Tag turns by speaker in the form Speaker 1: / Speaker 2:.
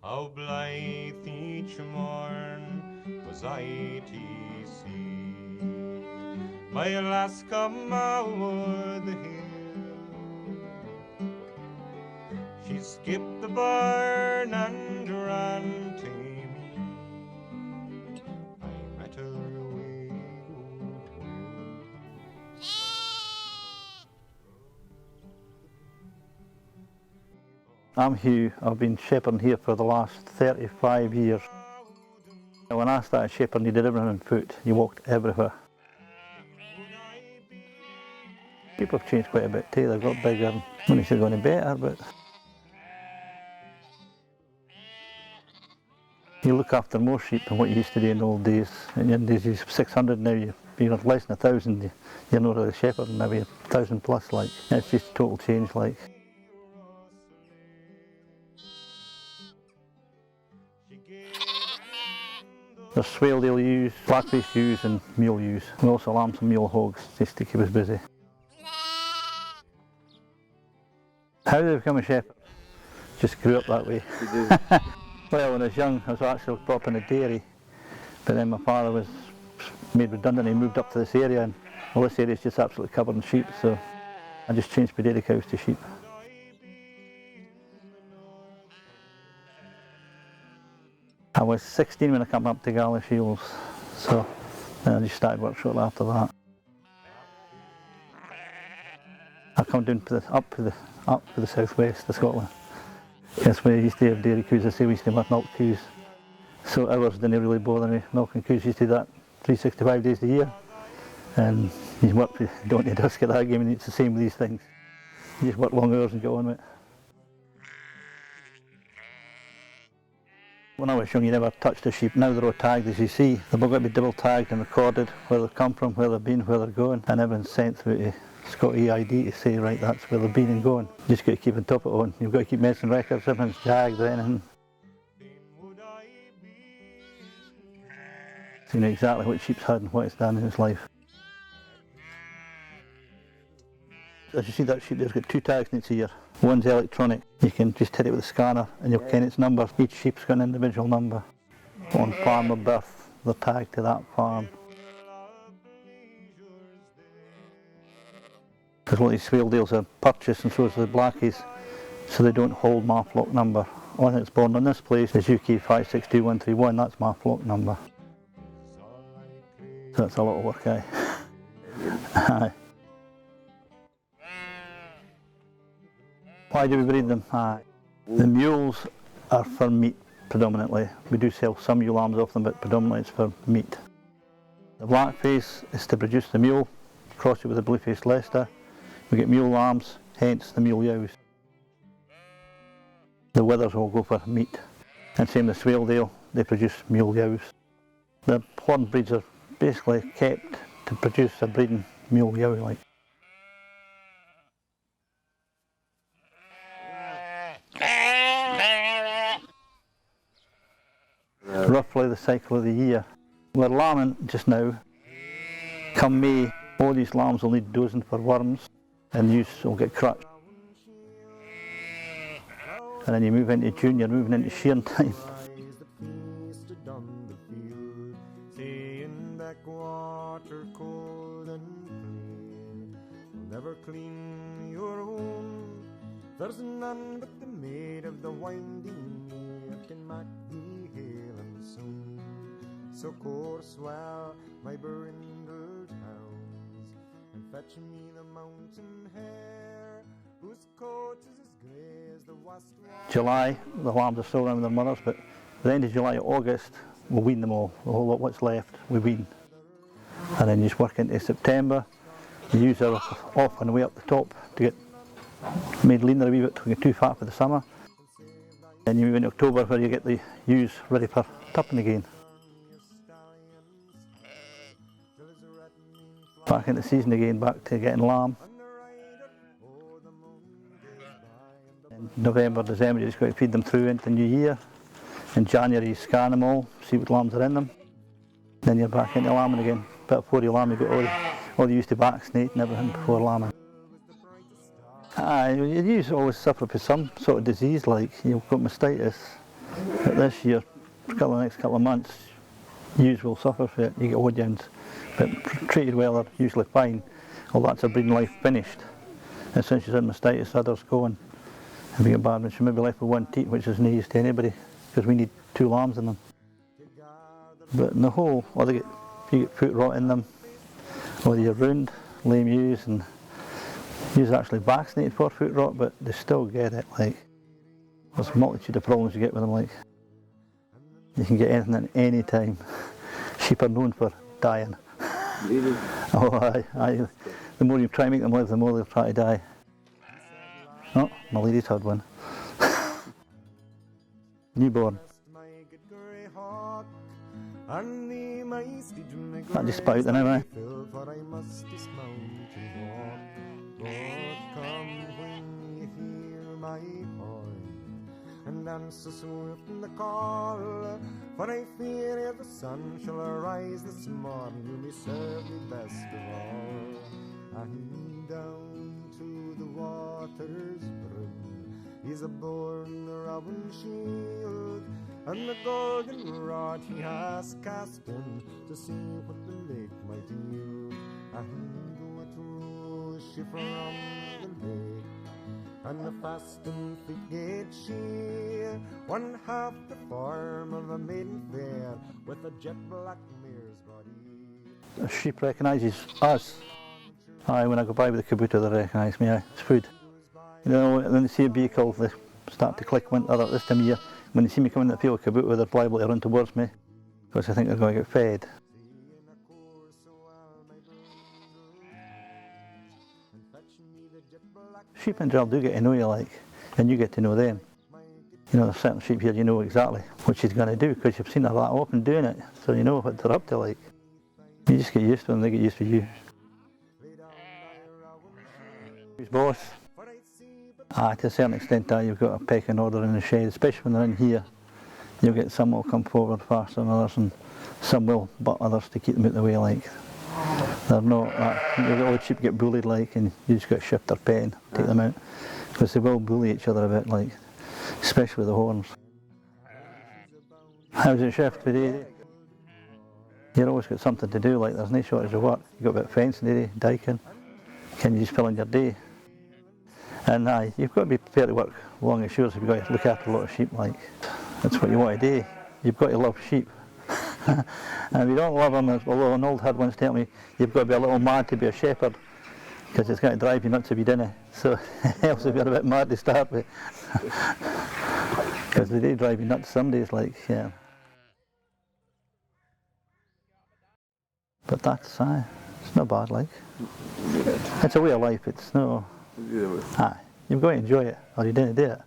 Speaker 1: How blithe each morn was I to see my lass come o'er the hill. She skipped the barn and ran to me. I met her away out well.
Speaker 2: I'm Hugh. I've been shepherding here for the last 35 years. When I started shepherding, you did everything on foot. You walked everywhere. People have changed quite a bit too. They've got bigger. I wouldn't say going better, but you look after more sheep than what you used to do in the old days. In the old days, you 600, now you're less than 1,000. You're not really shepherding, maybe 1,000 plus. Like it's just a total change. Like. There's Swaledale ewes, black-faced ewes and mule ewes. We also lamb some mule hogs just to keep us busy. How did I become a shepherd? Just grew up that way. Well, when I was young, I was actually brought up in a dairy, but then my father was made redundant. He moved up to this area, and well, this area is just absolutely covered in sheep, so I just changed my dairy cows to sheep. I was 16 when I came up to Galashiels, so then I just started work shortly after that. I come down to up to the southwest of Scotland. That's where I used to have dairy cows. I say we used to have milk cows, so hours didn't really bother me. Milking cows used to do that 365 days a year, and you work from dawn to dusk at that game, and it's the same with these things. You just work long hours and get on with it. When I was young, you never touched a sheep. Now they're all tagged, as you see. They've all got to be double tagged and recorded, where they've come from, where they've been, where they're going, and everyone's sent through to Scott EID to say, right, that's where they've been and going. You just got to keep on top of it on. You've got to keep messing records, everything's tagged or anything. So you know exactly what sheep's had and what it's done in its life. As you see, that sheep there's got 2 tags in its ear. One's electronic. You can just hit it with a scanner and you'll ken its number. Each sheep's got an individual number. On farm of birth, they're tagged to that farm. Because what these Swaledales are purchased, and so is the blackies, so they don't hold my flock number. Only that's born in this place is UK 562131, that's my flock number. So that's a lot of work, eh? Aye. Why do we breed them? The mules are for meat predominantly. We do sell some ewe lambs off them, but predominantly it's for meat. The black face is to produce the mule, cross it with the blue faced Leicester. We get mule lambs, hence the mule ewes. The withers will go for meat. And same with Swaledale, they produce mule ewes. The horn breeds are basically kept to produce a breeding mule ewe like. Roughly the cycle of the year. We're lambing just now. Come May, all these lambs will need dosing for worms, and the ewes will get crutched. And then you move into June, you're moving into shearing time.
Speaker 1: Never clean your home. There's none but the maid of the winding mere can make thee hail and soon. So course well my brindled hounds, and fetch me the mountain hare, whose coat is as grey as the west wall.
Speaker 2: July, the lambs are still around with their mothers, but at the end of July, August, we'll wean them all. The whole lot what's left, we wean. And then you just work into September. The ewes are off and way up the top to get made leaner a wee bit to get too fat for the summer. Then you move into October where you get the ewes ready for tupping again. Back into season again, back to getting lamb. In November, December you just got to feed them through into the new year. In January you scan them all, see what lambs are in them. Then you're back into lambing again. But before you lamb you got all you used to vaccinate and everything before lambing. You always suffer from some sort of disease, like you've got mastitis, But this year, the next couple of months, ewes will suffer for it. You get audience, but treated well are usually fine. Well, that's her breeding life finished. And since she's in mastitis, others going. If you get bad, she may be left with one teat, which is no use to anybody, because we need 2 lambs in them. But in the whole, or if you get foot rot in them, or you're ruined, lame ewes, and ewes are actually vaccinated for foot rot, but they still get it. Like, there's a multitude of problems you get with them. Like, you can get anything at any time. Sheep are known for dying.
Speaker 3: Really?
Speaker 2: Oh, aye. The more you try to make them live, the more they'll try to die. Oh, my lady's had one. Newborn. That just spout then, am I?
Speaker 1: And answer swift in the call, for I fear if the sun shall arise this morning, you'll be served the best of all. And down to the water's brim is a born robin shield, and the golden rod he has cast in to see what the lake might yield. And what rose she from the lake, and the fasten feet gate she, one half the form of a maiden fair, with a jet black mare's body.
Speaker 2: A sheep recognises us. Aye, when I go by with the kabuta, they recognise me. Aye, it's food. You know, when they see a vehicle, they start to click winter at this time of year. When they see me coming in the field of kabuta, they're liable to run towards me, because I think they're going to get fed. Sheep in general do get to know you, like, and you get to know them. You know, there's certain sheep here you know exactly what she's going to do, because you've seen her that often doing it, so you know what they're up to, like. You just get used to them, they get used to you. Who's boss? To a certain extent, you've got a pecking order in the shed, especially when they're in here. You'll get some will come forward faster than others, and some will butt others to keep them out of the way, like. They're not, all the sheep get bullied, like, and you just got to shift their pen, take them out, because they will bully each other a bit, like, especially the horns. How's it shift today? You've always got something to do, like, there's no shortage of work. You've got a bit of fencing today, diking, can you just fill in your day? And you've got to be prepared to work long and short if you've got to look after a lot of sheep, like, that's what you want to do. You've got to love sheep. And if you don't love them, although an old herd once told me, you've got to be a little mad to be a shepherd, because it's going to drive you nuts if you didn't. So it helps if you're a bit mad to start with. Because they do drive you nuts some days, like, yeah. But that's, it's not bad, like. It's a way of life, it's no... You've got to enjoy it, or you didn't do it.